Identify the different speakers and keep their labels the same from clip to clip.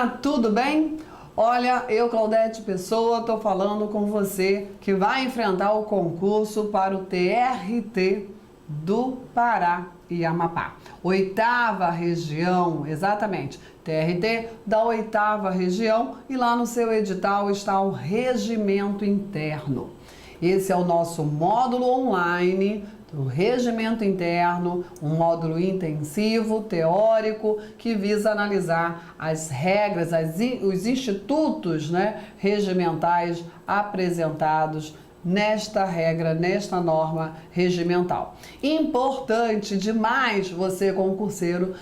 Speaker 1: Olá, tudo bem? Olha, eu, Claudete Pessoa, estou falando com você que vai enfrentar o concurso para o TRT do Pará e Amapá. 8ª região, exatamente, TRT da 8ª região, e lá no seu edital está o regimento interno. Esse é o nosso módulo online do regimento interno, um módulo intensivo, teórico, que visa analisar as regras, os institutos, regimentais apresentados nesta regra, nesta norma regimental. Importante demais você, concurseiro,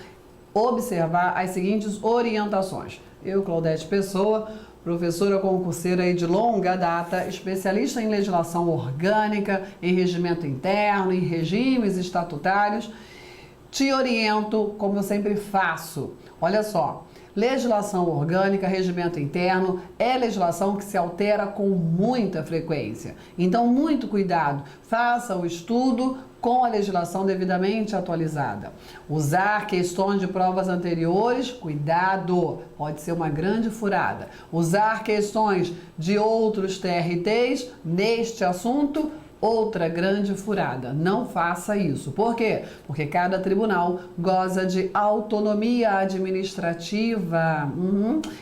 Speaker 1: observar as seguintes orientações. Eu, Claudete Pessoa, professora concurseira aí de longa data, especialista em legislação orgânica, em regimento interno, em regimes estatutários, te oriento como eu sempre faço. Olha só, legislação orgânica, regimento interno, é legislação que se altera com muita frequência. Então, muito cuidado, faça o estudo com a legislação devidamente atualizada. Usar questões de provas anteriores, cuidado, pode ser uma grande furada. Usar questões de outros TRTs neste assunto, outra grande furada. Não faça isso. Por quê? Porque cada tribunal goza de autonomia administrativa.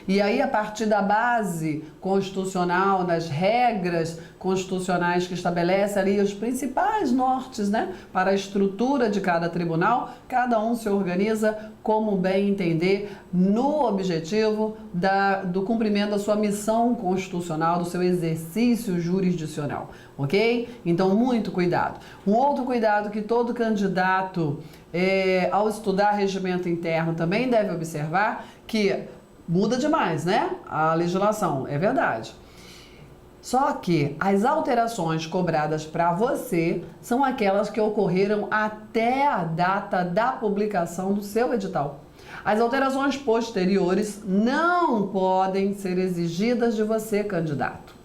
Speaker 1: E aí, a partir da base constitucional, das regras constitucionais que estabelece ali os principais nortes, para a estrutura de cada tribunal, cada um se organiza como bem entender no objetivo do cumprimento da sua missão constitucional, do seu exercício jurisdicional, ok? Então, muito cuidado. Um outro cuidado que todo candidato, ao estudar regimento interno, também deve observar, que muda demais, a legislação, é verdade. Só que as alterações cobradas para você são aquelas que ocorreram até a data da publicação do seu edital. As alterações posteriores não podem ser exigidas de você, candidato.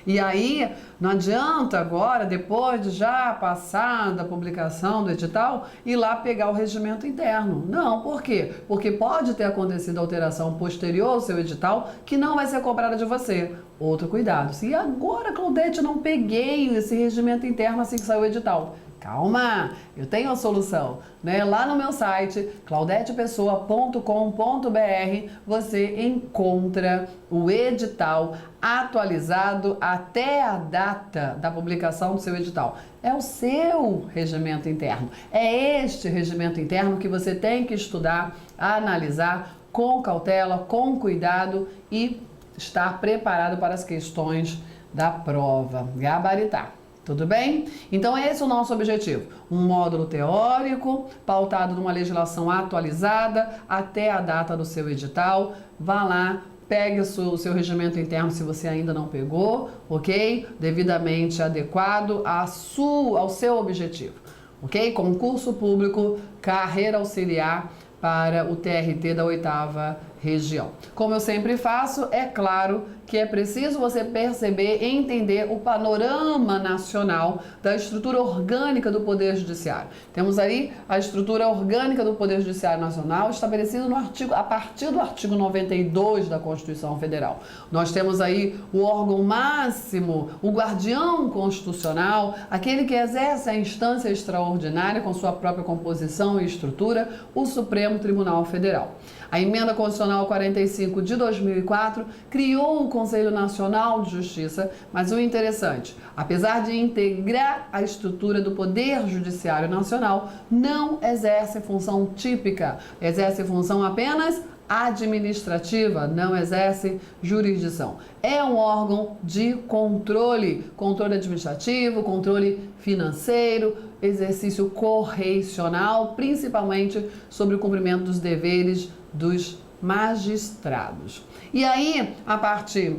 Speaker 1: E aí, não adianta agora, depois de já passar da publicação do edital, ir lá pegar o regimento interno. Não, por quê? Porque pode ter acontecido alteração posterior ao seu edital que não vai ser cobrada de você. Outro cuidado. Se agora, Claudete, eu não peguei esse regimento interno assim que saiu o edital. Calma, eu tenho a solução, Lá no meu site, claudetepessoa.com.br, você encontra o edital atualizado até a data da publicação do seu edital. É o seu regimento interno. É este regimento interno que você tem que estudar, analisar com cautela, com cuidado e estar preparado para as questões da prova, gabaritar. Tudo bem? Então, esse é o nosso objetivo. Um módulo teórico, pautado numa legislação atualizada até a data do seu edital. Vá lá, pegue o seu regimento interno se você ainda não pegou, ok? Devidamente adequado ao seu objetivo, ok? Concurso público, carreira auxiliar para o TRT da 8ª região. Como eu sempre faço, é claro que é preciso você perceber e entender o panorama nacional da estrutura orgânica do Poder Judiciário. Temos aí a estrutura orgânica do Poder Judiciário Nacional estabelecida a partir do artigo 92 da Constituição Federal. Nós temos aí o órgão máximo, o guardião constitucional, aquele que exerce a instância extraordinária com sua própria composição e estrutura, o Supremo Tribunal Federal. A Emenda Constitucional 45 de 2004 criou o Conselho Nacional de Justiça, mas o interessante, apesar de integrar a estrutura do Poder Judiciário Nacional, não exerce função típica, exerce função apenas administrativa, não exerce jurisdição. É um órgão de controle administrativo, controle financeiro, exercício correicional, principalmente sobre o cumprimento dos deveres dos magistrados. E aí, a partir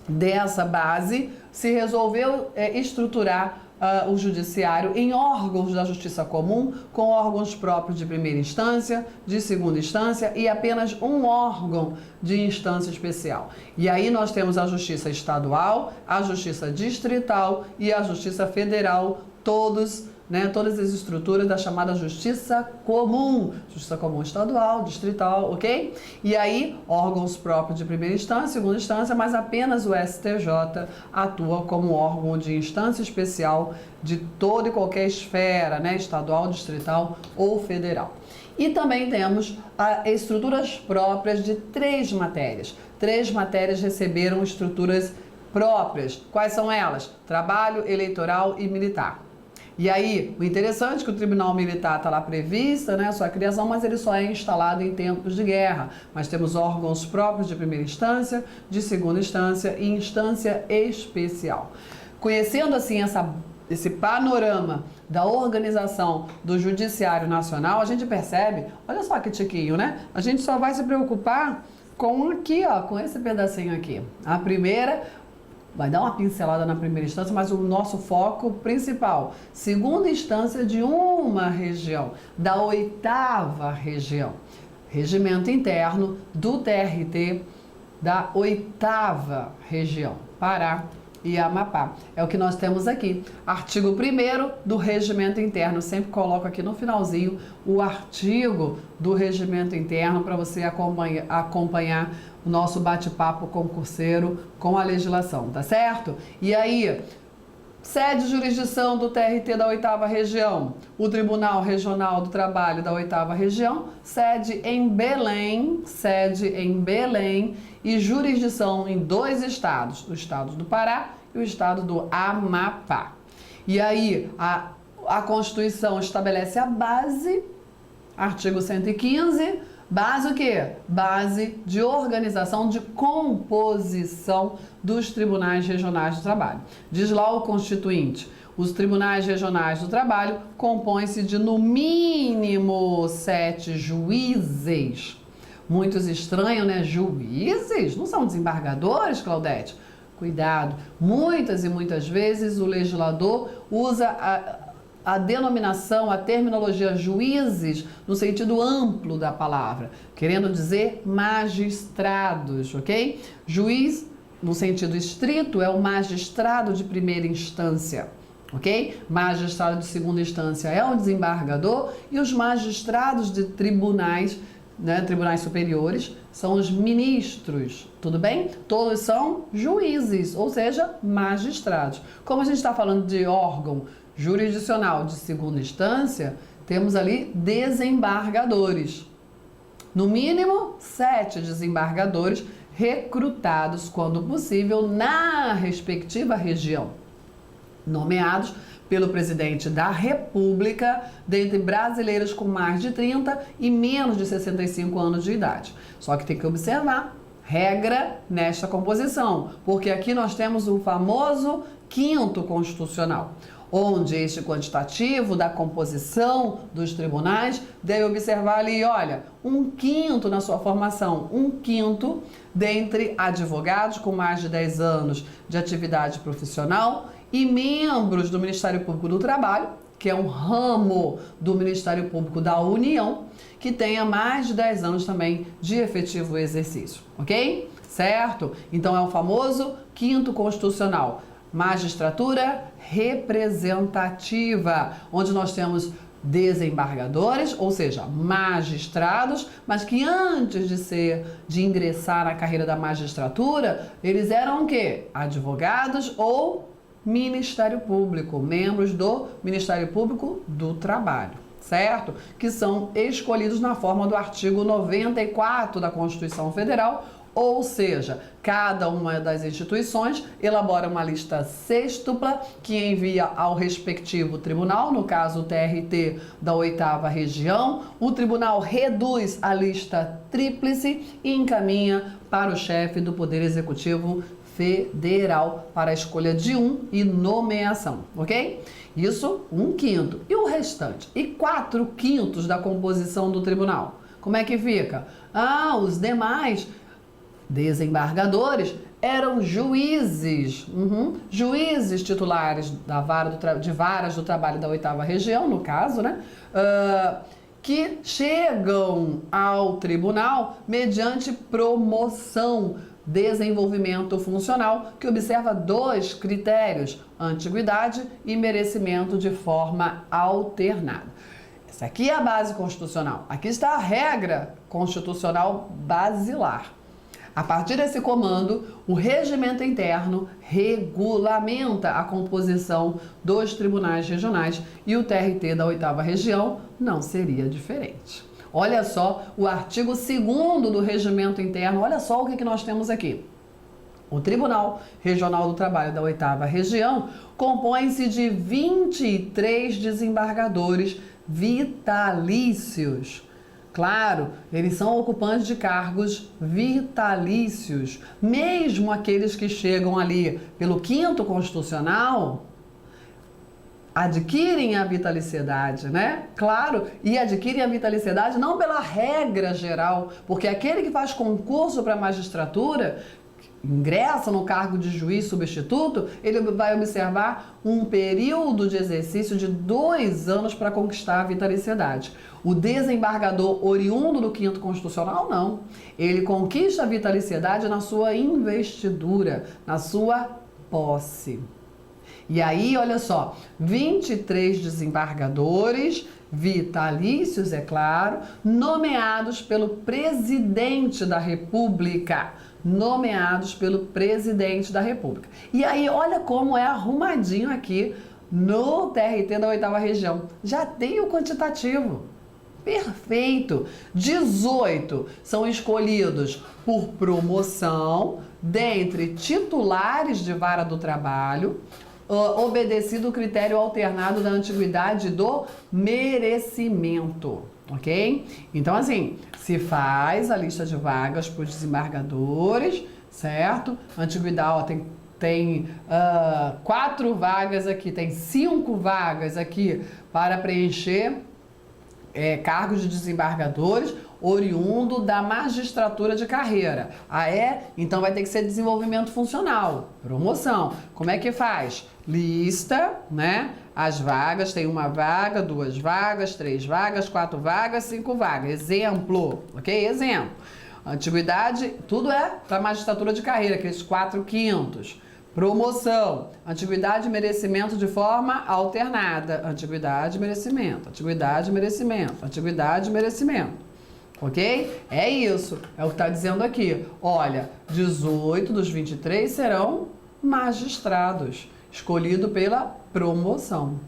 Speaker 1: dessa base, se resolveu estruturar o judiciário em órgãos da justiça comum, com órgãos próprios de primeira instância, de segunda instância e apenas um órgão de instância especial. E aí nós temos a justiça estadual, a justiça distrital e a justiça federal, todos né, todas as estruturas da chamada justiça comum estadual, distrital, ok? E aí, órgãos próprios de primeira instância, segunda instância, mas apenas o STJ atua como órgão de instância especial de toda e qualquer esfera, né, estadual, distrital ou federal. E também temos estruturas próprias de 3 matérias. 3 matérias receberam estruturas próprias. Quais são elas? Trabalho, eleitoral e militar. E aí, o interessante é que o Tribunal Militar está lá prevista, né, sua criação, mas ele só é instalado em tempos de guerra. Mas temos órgãos próprios de primeira instância, de segunda instância e instância especial. Conhecendo assim esse panorama da organização do Judiciário Nacional, a gente percebe, olha só que tiquinho, né? A gente só vai se preocupar com aqui, ó, com esse pedacinho aqui. A primeira vai dar uma pincelada na primeira instância, mas o nosso foco principal, segunda instância de uma região, da 8ª região, regimento interno do TRT da 8ª região, Pará e Amapá. É o que nós temos aqui. Artigo 1º do regimento interno. Sempre coloco aqui no finalzinho o artigo do regimento interno para você acompanhar o nosso bate-papo concurseiro com a legislação, tá certo? E aí, sede de jurisdição do TRT da 8ª região, o Tribunal Regional do Trabalho da 8ª região, sede em Belém e jurisdição em 2 estados, o estado do Pará e o estado do Amapá. E aí, a Constituição estabelece a base, artigo 115, base o quê? Base de organização, de composição dos tribunais regionais do trabalho. Diz lá o Constituinte: os tribunais regionais do trabalho compõem-se de no mínimo 7 juízes. Muitos estranham, né? Juízes? Não são desembargadores, Claudete? Cuidado. Muitas e muitas vezes o legislador usa a denominação, a terminologia juízes no sentido amplo da palavra, querendo dizer magistrados, ok? Juiz, no sentido estrito, é o magistrado de primeira instância, ok? Magistrado de segunda instância é o desembargador e os magistrados de tribunais, né, tribunais superiores, são os ministros, tudo bem? Todos são juízes, ou seja, magistrados. Como a gente está falando de órgão jurisdicional de segunda instância, temos ali desembargadores. No mínimo, 7 desembargadores recrutados, quando possível, na respectiva região, nomeados pelo presidente da República, dentre brasileiros com mais de 30 e menos de 65 anos de idade. Só que tem que observar regra nesta composição, porque aqui nós temos o famoso 5º constitucional, onde este quantitativo da composição dos tribunais deve observar ali, olha, 1/5 na sua formação, 1/5 dentre advogados com mais de 10 anos de atividade profissional e membros do Ministério Público do Trabalho, que é um ramo do Ministério Público da União, que tenha mais de 10 anos também de efetivo exercício, ok? Certo? Então é o famoso 5º constitucional. Magistratura representativa, onde nós temos desembargadores, ou seja, magistrados, mas que antes de ingressar na carreira da magistratura, eles eram o quê? Advogados ou Ministério Público, membros do Ministério Público do Trabalho, certo? Que são escolhidos na forma do artigo 94 da Constituição Federal. Ou seja, cada uma das instituições elabora uma lista sextupla que envia ao respectivo tribunal, no caso o TRT da 8ª região. O tribunal reduz a lista tríplice e encaminha para o chefe do Poder Executivo Federal para a escolha de um e nomeação, ok? Isso, 1/5. E o restante? E 4/5 da composição do tribunal? Como é que fica? Os demais desembargadores eram juízes, juízes titulares de varas do trabalho da 8ª região, no caso, né? Que chegam ao tribunal mediante promoção desenvolvimento funcional, que observa 2 critérios: antiguidade e merecimento de forma alternada. Essa aqui é a base constitucional. Aqui está a regra constitucional basilar. A partir desse comando, o regimento interno regulamenta a composição dos tribunais regionais e o TRT da 8ª região não seria diferente. Olha só o artigo 2º do regimento interno, olha só o que nós temos aqui. O Tribunal Regional do Trabalho da 8ª região compõe-se de 23 desembargadores vitalícios. Claro, eles são ocupantes de cargos vitalícios. Mesmo aqueles que chegam ali pelo 5º Constitucional, adquirem a vitaliciedade, né? Claro, e adquirem a vitaliciedade não pela regra geral, porque aquele que faz concurso para a magistratura, ingressa no cargo de juiz substituto, ele vai observar um período de exercício de 2 anos para conquistar a vitaliciedade. O desembargador oriundo do 5º Constitucional, não. Ele conquista a vitaliciedade na sua investidura, na sua posse. E aí, olha só, 23 desembargadores vitalícios, é claro, nomeados pelo presidente da República. Nomeados pelo presidente da República. E aí, olha como é arrumadinho aqui no TRT da 8ª região. Já tem o quantitativo. Perfeito. 18 são escolhidos por promoção dentre titulares de vara do trabalho, obedecido o critério alternado da antiguidade do merecimento, ok? Então, assim, se faz a lista de vagas para os desembargadores, certo? Antiguidade, ó, tem 4 vagas aqui, tem 5 vagas aqui para preencher cargos de desembargadores oriundo da magistratura de carreira. Ah, é? Então vai ter que ser desenvolvimento funcional, promoção. Como é que faz? Lista, né? As vagas, tem 1 vaga, 2 vagas, 3 vagas, 4 vagas, 5 vagas. Exemplo, ok? Exemplo. Antiguidade, tudo é para magistratura de carreira, aqueles 4/5. Promoção, antiguidade e merecimento de forma alternada. Antiguidade e merecimento, antiguidade e merecimento, antiguidade e merecimento. Ok? É isso, é o que está dizendo aqui. Olha, 18 dos 23 serão magistrados, escolhido pela promoção,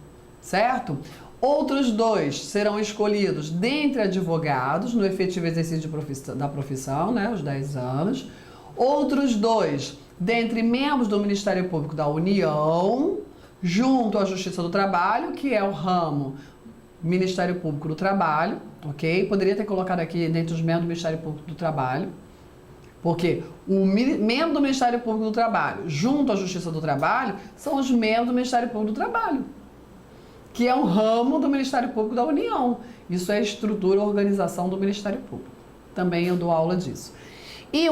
Speaker 1: certo? Outros 2 serão escolhidos dentre advogados, no efetivo exercício da profissão, né, os 10 anos. Outros 2 dentre membros do Ministério Público da União, junto à Justiça do Trabalho, que é o ramo Ministério Público do Trabalho, ok? Poderia ter colocado aqui dentre os membros do Ministério Público do Trabalho, porque o membro do Ministério Público do Trabalho, junto à Justiça do Trabalho, são os membros do Ministério Público do Trabalho, que é um ramo do Ministério Público da União. Isso é a estrutura e organização do Ministério Público. Também eu dou aula disso. E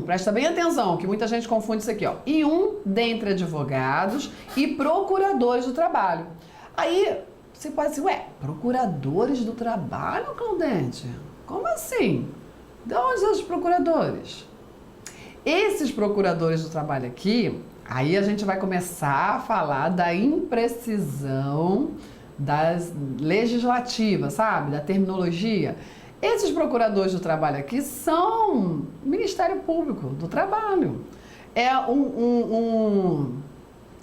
Speaker 1: presta bem atenção, que muita gente confunde isso aqui, ó. E dentre advogados e procuradores do trabalho. Aí você pode dizer, ué, procuradores do trabalho, Claudete? Como assim? De onde são os procuradores? Esses procuradores do trabalho aqui, aí a gente vai começar a falar da imprecisão das legislativas, sabe? Da terminologia. Esses procuradores do trabalho aqui são Ministério Público do Trabalho. É um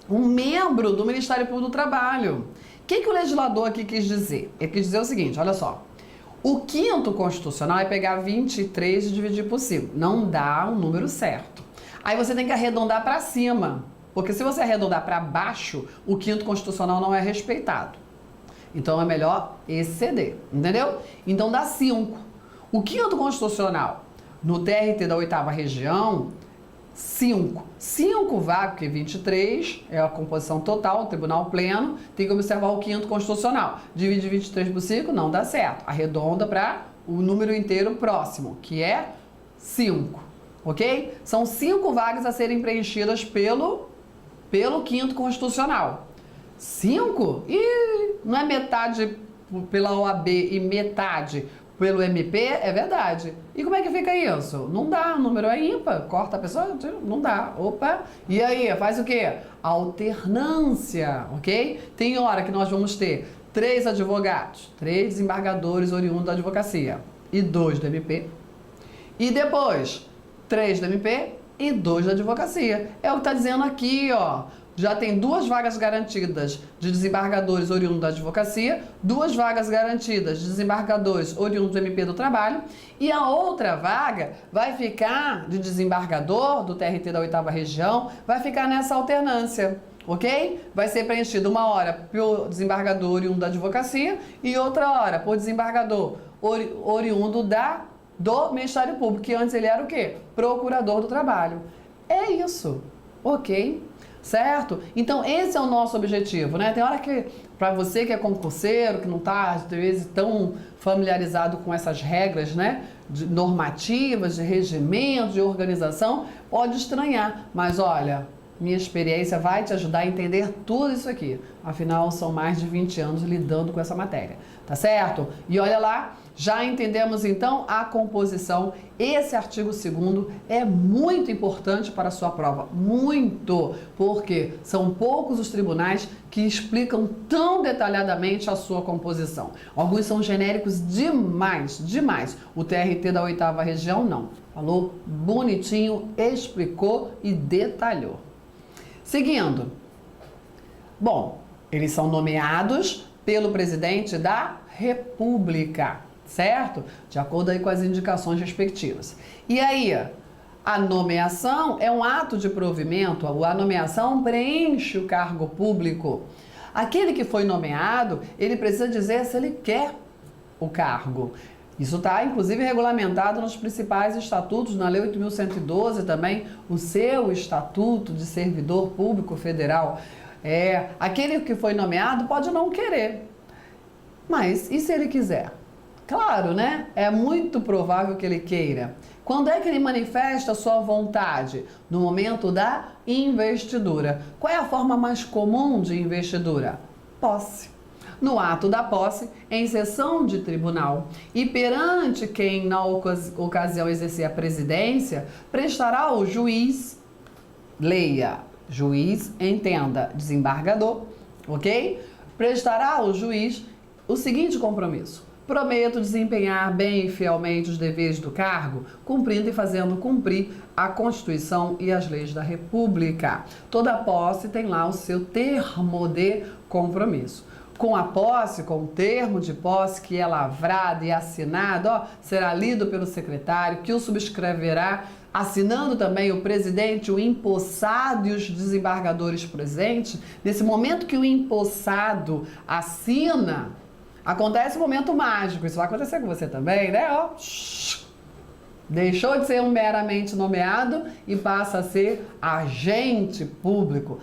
Speaker 1: membro do Ministério Público do Trabalho. O que o legislador aqui quis dizer? Ele quis dizer o seguinte, olha só. O 5º Constitucional é pegar 23 e dividir por 5. Não dá um número certo. Aí você tem que arredondar para cima. Porque se você arredondar para baixo, o 5º Constitucional não é respeitado. Então é melhor exceder, entendeu? Então dá 5. O 5º Constitucional, no TRT da 8ª região, 5. 5 vagas, porque 23 é a composição total, o tribunal pleno, tem que observar o 5º Constitucional. Divide 23 por 5, não dá certo. Arredonda para o número inteiro próximo, que é 5, ok? São 5 vagas a serem preenchidas pelo 5º Constitucional. 5? E não é metade pela OAB e metade pelo MP, é verdade. E como é que fica isso? Não dá, o número é ímpar, corta a pessoa, não dá. Opa! E aí, faz o quê? Alternância, ok? Tem hora que nós vamos ter 3 advogados, 3 desembargadores oriundos da advocacia e 2 do MP. E depois, 3 do MP e 2 da advocacia. É o que está dizendo aqui, ó. Já tem 2 vagas garantidas de desembargadores oriundos da advocacia, 2 vagas garantidas de desembargadores oriundos do MP do Trabalho, e a outra vaga vai ficar de desembargador do TRT da 8ª Região, vai ficar nessa alternância, ok? Vai ser preenchido uma hora por desembargador oriundo da advocacia e outra hora por desembargador oriundo do Ministério Público, que antes ele era o quê? Procurador do Trabalho. É isso, ok? Certo? Então, esse é o nosso objetivo, né? Tem hora que, para você que é concurseiro, que não está, às vezes, tão familiarizado com essas regras, né? Normativas, de regimento, de organização, pode estranhar. Mas, olha, minha experiência vai te ajudar a entender tudo isso aqui. Afinal, são mais de 20 anos lidando com essa matéria, tá certo? E olha lá, já entendemos então a composição. Esse artigo 2º é muito importante para a sua prova, muito, porque são poucos os tribunais que explicam tão detalhadamente a sua composição. Alguns são genéricos demais, demais. O TRT da 8ª Região não. Falou bonitinho, explicou e detalhou. Seguindo. Bom, eles são nomeados pelo presidente da República, certo? De acordo aí com as indicações respectivas. E aí, a nomeação é um ato de provimento, a nomeação preenche o cargo público. Aquele que foi nomeado, ele precisa dizer se ele quer o cargo. Isso está, inclusive, regulamentado nos principais estatutos, na Lei 8.112 também, o seu Estatuto de Servidor Público Federal. Aquele que foi nomeado pode não querer, mas e se ele quiser? Claro, né? É muito provável que ele queira. Quando é que ele manifesta a sua vontade? No momento da investidura. Qual é a forma mais comum de investidura? Posse. No ato da posse, em sessão de tribunal e perante quem na ocasião exercer a presidência, prestará ao juiz, leia, juiz, entenda, desembargador, ok? Prestará ao juiz o seguinte compromisso: prometo desempenhar bem e fielmente os deveres do cargo, cumprindo e fazendo cumprir a Constituição e as leis da República. Toda posse tem lá o seu termo de compromisso. Com a posse, com o termo de posse que é lavrado e assinado, será lido pelo secretário, que o subscreverá, assinando também o presidente, o empossado e os desembargadores presentes. Nesse momento que o empossado assina, acontece um momento mágico. Isso vai acontecer com você também, né? Deixou de ser um meramente nomeado e passa a ser agente público.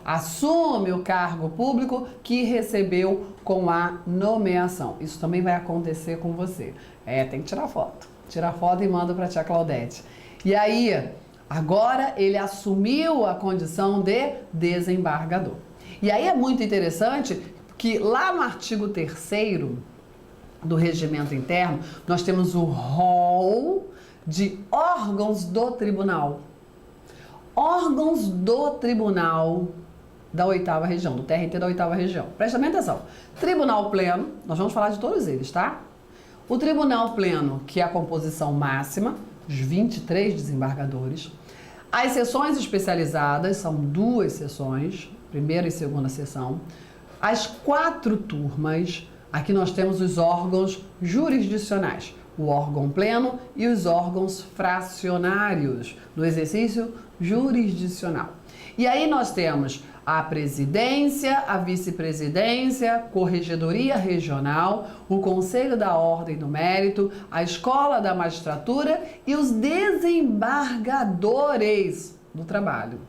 Speaker 1: Assume o cargo público que recebeu com a nomeação. Isso também vai acontecer com você. Tem que tirar foto. Tira foto e manda para a tia Claudete. E aí, agora ele assumiu a condição de desembargador. E aí é muito interessante que lá no artigo 3º do regimento interno, nós temos o rol de órgãos do tribunal. Órgãos do tribunal da 8ª Região, do TRT da 8ª Região. Presta bem atenção. Tribunal Pleno, nós vamos falar de todos eles, tá? O Tribunal Pleno, que é a composição máxima, os 23 desembargadores. As sessões especializadas, são 2 sessões, primeira e segunda sessão. As 4 turmas. Aqui nós temos os órgãos jurisdicionais, o órgão pleno e os órgãos fracionários no exercício jurisdicional. E aí nós temos a presidência, a vice-presidência, corregedoria regional, o Conselho da Ordem do Mérito, a Escola da Magistratura e os desembargadores do trabalho.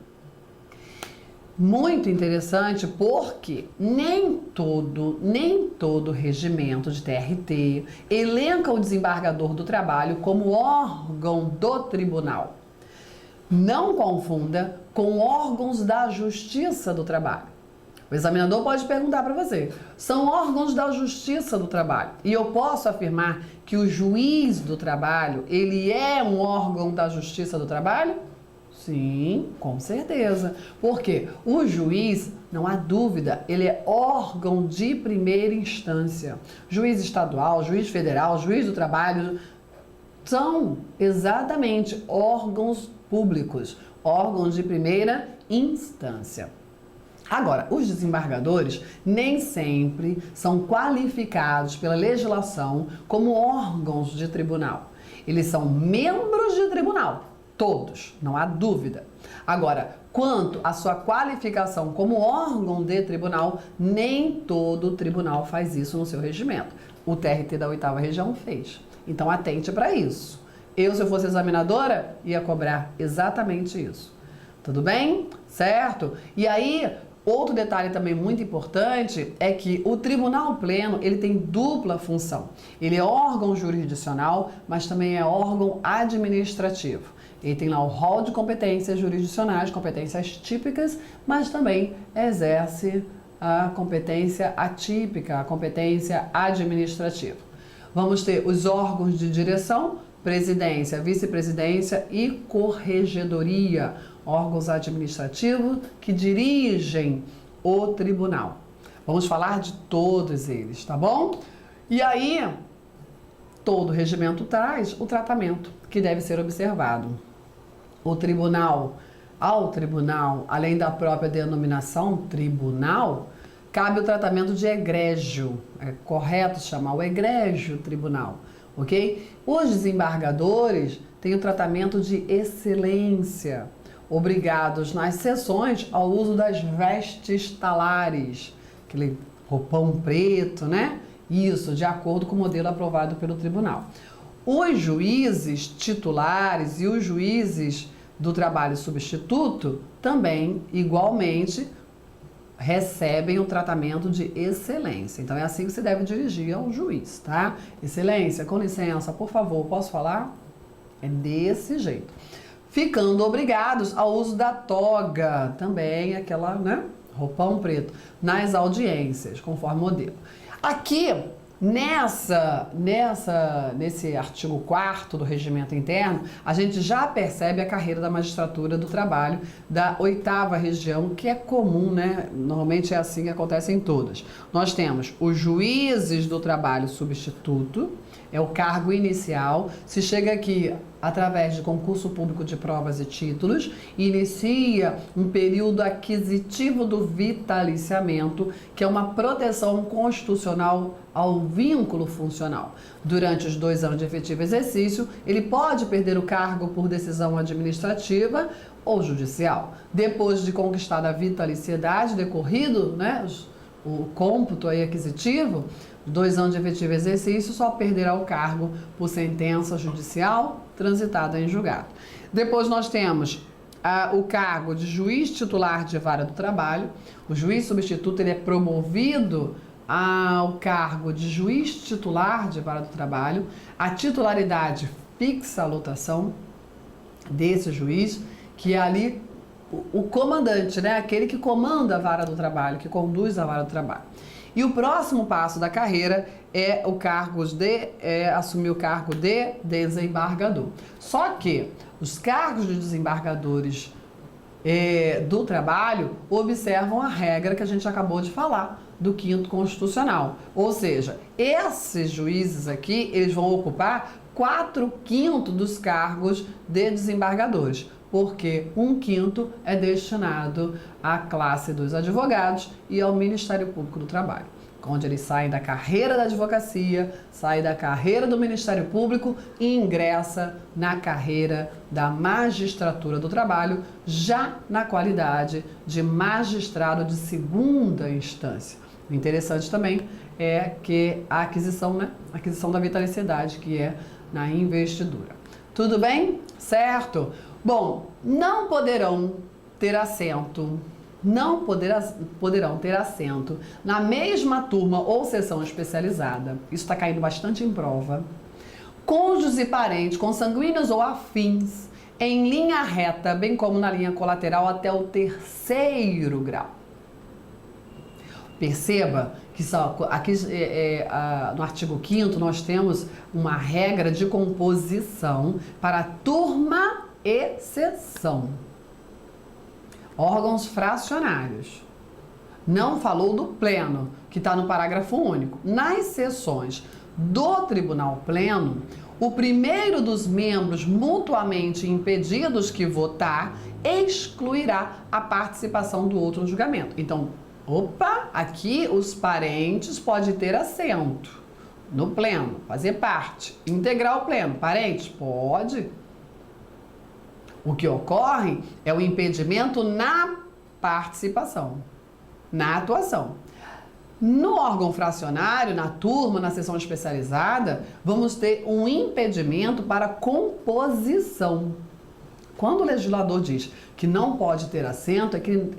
Speaker 1: Muito interessante porque nem todo regimento de TRT elenca o desembargador do trabalho como órgão do tribunal. Não confunda com órgãos da Justiça do Trabalho. O O examinador pode perguntar para você: são órgãos da Justiça do Trabalho. E eu posso afirmar que o juiz do trabalho, ele é um órgão da Justiça do Trabalho? Sim, com certeza. Porque o juiz, não há dúvida, ele é órgão de primeira instância. Juiz estadual, juiz federal, juiz do trabalho são exatamente órgãos públicos, órgãos de primeira instância. Agora, os desembargadores nem sempre são qualificados pela legislação como órgãos de tribunal. Eles são membros de tribunal, todos, não há dúvida. Agora, quanto à sua qualificação como órgão de tribunal, nem todo tribunal faz isso no seu regimento. O TRT da 8ª Região fez. Então, atente para isso. Eu, se eu fosse examinadora, ia cobrar exatamente isso. Tudo bem? Certo? E aí, outro detalhe também muito importante é que o Tribunal Pleno, ele tem dupla função. Ele é órgão jurisdicional, mas também é órgão administrativo. Ele tem lá o rol de competências jurisdicionais, competências típicas, mas também exerce a competência atípica, a competência administrativa. Vamos ter os órgãos de direção, presidência, vice-presidência e corregedoria, órgãos administrativos que dirigem o tribunal. Vamos falar de todos eles, tá bom? E aí, todo regimento traz o tratamento que deve ser observado. Ao tribunal, além da própria denominação tribunal, cabe o tratamento de egrégio. É correto chamar o egrégio tribunal, ok? Os desembargadores têm o tratamento de excelência, obrigados nas sessões ao uso das vestes talares, aquele roupão preto, né? Isso, de acordo com o modelo aprovado pelo tribunal. Os juízes titulares e os juízes do trabalho substituto também, igualmente, recebem o tratamento de excelência. Então, é assim que se deve dirigir ao juiz, tá? Excelência, com licença, por favor, posso falar? É desse jeito. Ficando obrigados ao uso da toga, também aquela, né, roupão preto, nas audiências, conforme modelo. Aqui, nesse artigo 4º do Regimento Interno, a gente já percebe a carreira da magistratura do trabalho da 8ª Região, que é comum, né? Normalmente é assim que acontece em todas. Nós temos os juízes do trabalho substituto, é o cargo inicial, se chega aqui através de concurso público de provas e títulos, inicia um período aquisitivo do vitaliciamento, que é uma proteção constitucional ao vínculo funcional. Durante os 2 anos de efetivo exercício, ele pode perder o cargo por decisão administrativa ou judicial. Depois de conquistada a vitaliciedade, decorrido, né, o cômputo aí aquisitivo, 2 anos de efetivo exercício, só perderá o cargo por sentença judicial transitada em julgado. Depois nós temos o cargo de juiz titular de vara do trabalho. O juiz substituto, ele é promovido ao cargo de juiz titular de vara do trabalho. A titularidade fixa a lotação desse juiz, que é ali o comandante, né? Aquele que comanda a vara do trabalho, que conduz a vara do trabalho. E o próximo passo da carreira é assumir o cargo de desembargador. Só que os cargos de desembargadores do trabalho observam a regra que a gente acabou de falar do 5º Constitucional. Ou seja, esses juízes aqui, eles vão ocupar 4/5 dos cargos de desembargadores, porque 1/5 é destinado à classe dos advogados e ao Ministério Público do Trabalho, onde eles saem da carreira da advocacia, saem da carreira do Ministério Público e ingressa na carreira da magistratura do trabalho, já na qualidade de magistrado de 2ª instância. O interessante também é que a aquisição, né? A aquisição da vitaliciedade, que é na investidura. Tudo bem? Certo? Bom, não poderão ter assento na mesma turma ou sessão especializada, isso está caindo bastante em prova, cônjuges e parentes consanguíneos ou afins, em linha reta, bem como na linha colateral até o 3º grau. Perceba que aqui no artigo 5º nós temos uma regra de composição para turma e sessão. Órgãos fracionários. Não falou do pleno, que está no parágrafo único. Nas sessões do Tribunal Pleno, o primeiro dos membros mutuamente impedidos que votar excluirá a participação do outro no julgamento. Então, aqui os parentes podem ter assento no pleno, fazer parte, integrar o pleno. Parentes? Pode. O que ocorre é o impedimento na participação, na atuação. No órgão fracionário, na turma, na sessão especializada, vamos ter um impedimento para composição. Quando o legislador diz que não pode ter assento, é que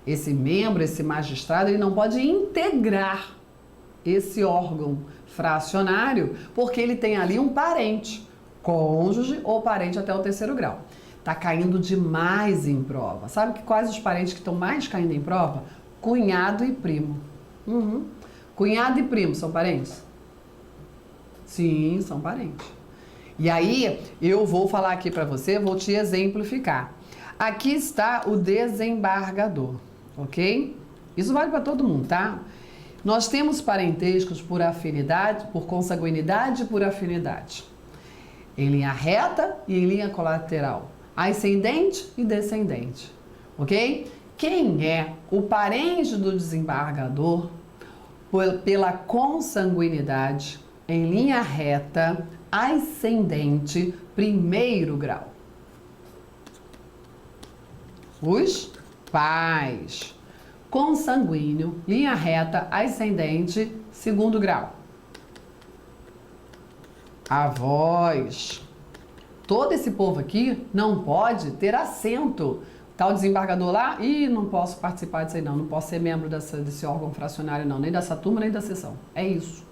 Speaker 1: esse membro, esse magistrado, ele não pode integrar esse órgão fracionário, porque ele tem ali um parente, cônjuge ou parente até o 3º grau. Tá caindo demais em prova. Sabe quais os parentes que estão mais caindo em prova? Cunhado e primo. Cunhado e primo são parentes? Sim, são parentes. E aí, eu vou falar aqui para você, vou te exemplificar. Aqui está o desembargador, ok? Isso vale para todo mundo, tá? Nós temos parentescos por afinidade, por consanguinidade e por afinidade. Em linha reta e em linha colateral. Ascendente e descendente, ok? Quem é o parente do desembargador pela consanguinidade em linha reta, ascendente, 1º grau? Os pais. Consanguíneo, linha reta, ascendente, 2º grau. Avós. Todo esse povo aqui não pode ter assento. Tá o desembargador lá? Ih, não posso participar disso aí não. Não posso ser membro desse órgão fracionário não. Nem dessa turma, nem da sessão. É isso.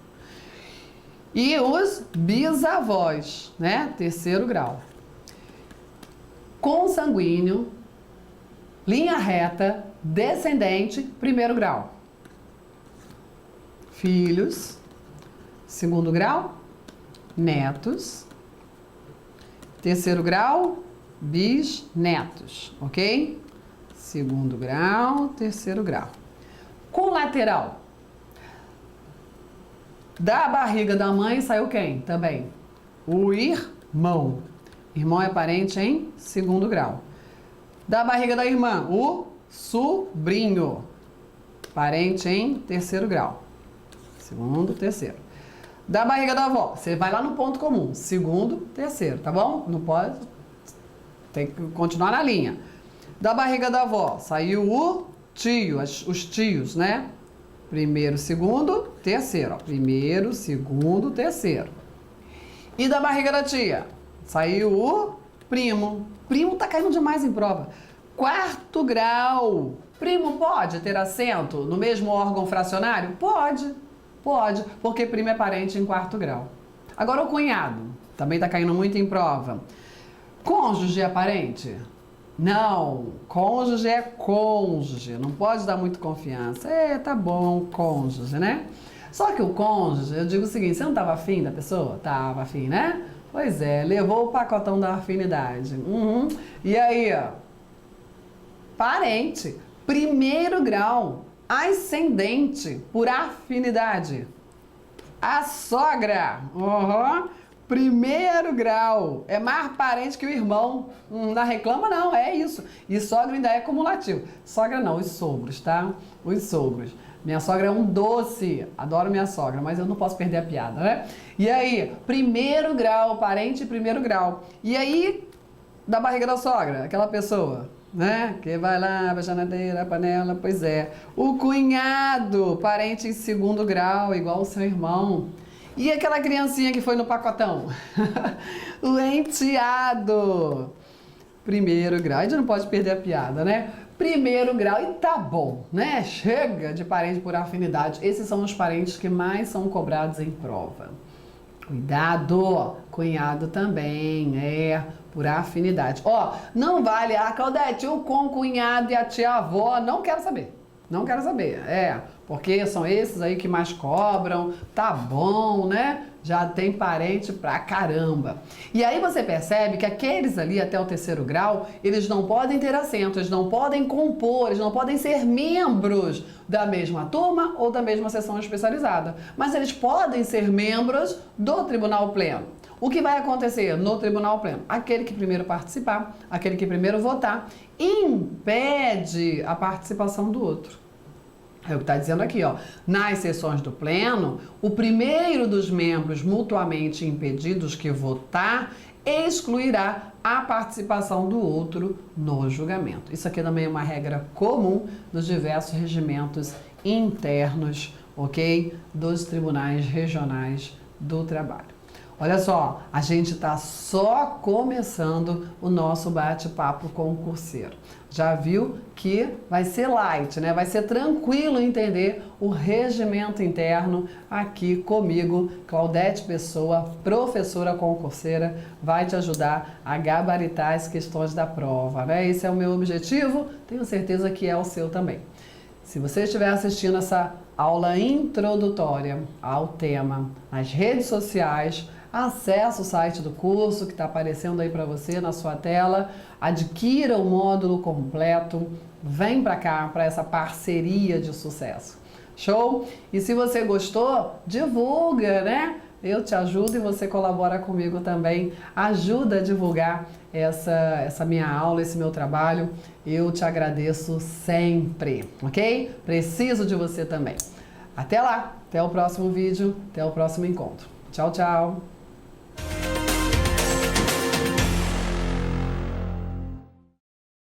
Speaker 1: E os bisavós, né? 3º grau. Consanguíneo, linha reta, descendente, 1º grau. Filhos, 2º grau, netos, 3º grau, bisnetos, ok? 2º grau, 3º grau. Colateral. Da barriga da mãe saiu quem? Também. O irmão. Irmão é parente em 2º grau. Da barriga da irmã, o sobrinho. Parente em 3º grau. 2º, 3º. Da barriga da avó, você vai lá no ponto comum. 2º, 3º, tá bom? Não pode... Tem que continuar na linha. Da barriga da avó, saiu o tio, os tios, né? 1º, 2º, 3º. Ó. 1º, 2º, 3º. E da barriga da tia, saiu o primo. Primo tá caindo demais em prova. 4º grau. Primo pode ter assento no mesmo órgão fracionário? Pode. Pode, porque primo é parente em 4º grau. Agora o cunhado, também tá caindo muito em prova. Cônjuge é parente? Não, cônjuge é cônjuge, não pode dar muito confiança. Tá bom, cônjuge, né? Só que o cônjuge, eu digo o seguinte, você não tava afim da pessoa? Tava afim, né? Pois é, levou o pacotão da afinidade. E aí, ó, parente, 1º grau, ascendente, por afinidade. A sogra, 1º grau, é mais parente que o irmão. Não reclama não, é isso. E sogra ainda é cumulativo. Sogra não, os sogros, tá? Os sogros. Minha sogra é um doce, adoro minha sogra, mas eu não posso perder a piada, né? E aí, 1º grau, parente 1º grau. E aí, da barriga da sogra, aquela pessoa, né? Que vai lá, a janadeira, a panela, pois é. O cunhado, parente em 2º grau, igual o seu irmão. E aquela criancinha que foi no pacotão? O enteado. 1º grau. A gente não pode perder a piada, né? 1º grau. E tá bom, né? Chega de parente por afinidade. Esses são os parentes que mais são cobrados em prova. Cuidado! Cunhado também, por afinidade. Ó, não vale, Claudete, o concunhado e a tia-avó, não quero saber. Não quero saber. Porque são esses aí que mais cobram, tá bom, né? Já tem parente pra caramba. E aí você percebe que aqueles ali até o 3º grau, eles não podem ter assento, eles não podem compor, eles não podem ser membros da mesma turma ou da mesma sessão especializada. Mas eles podem ser membros do Tribunal Pleno. O que vai acontecer no Tribunal Pleno? Aquele que primeiro participar, aquele que primeiro votar, impede a participação do outro. É o que está dizendo aqui, ó. Nas sessões do Pleno, o primeiro dos membros mutuamente impedidos que votar excluirá a participação do outro no julgamento. Isso aqui também é uma regra comum dos diversos regimentos internos, ok? Dos tribunais regionais do trabalho. Olha só, a gente está só começando o nosso bate-papo concurseiro. Já viu que vai ser light, né? Vai ser tranquilo entender o regimento interno aqui comigo. Claudete Pessoa, professora concurseira, vai te ajudar a gabaritar as questões da prova, né? Esse é o meu objetivo, tenho certeza que é o seu também. Se você estiver assistindo essa aula introdutória ao tema nas redes sociais, acesse o site do curso que está aparecendo aí para você na sua tela, adquira o módulo completo, vem para cá, para essa parceria de sucesso. Show? E se você gostou, divulga, né? Eu te ajudo e você colabora comigo também. Ajuda a divulgar essa minha aula, esse meu trabalho. Eu te agradeço sempre, ok? Preciso de você também. Até lá, até o próximo vídeo, até o próximo encontro. Tchau, tchau!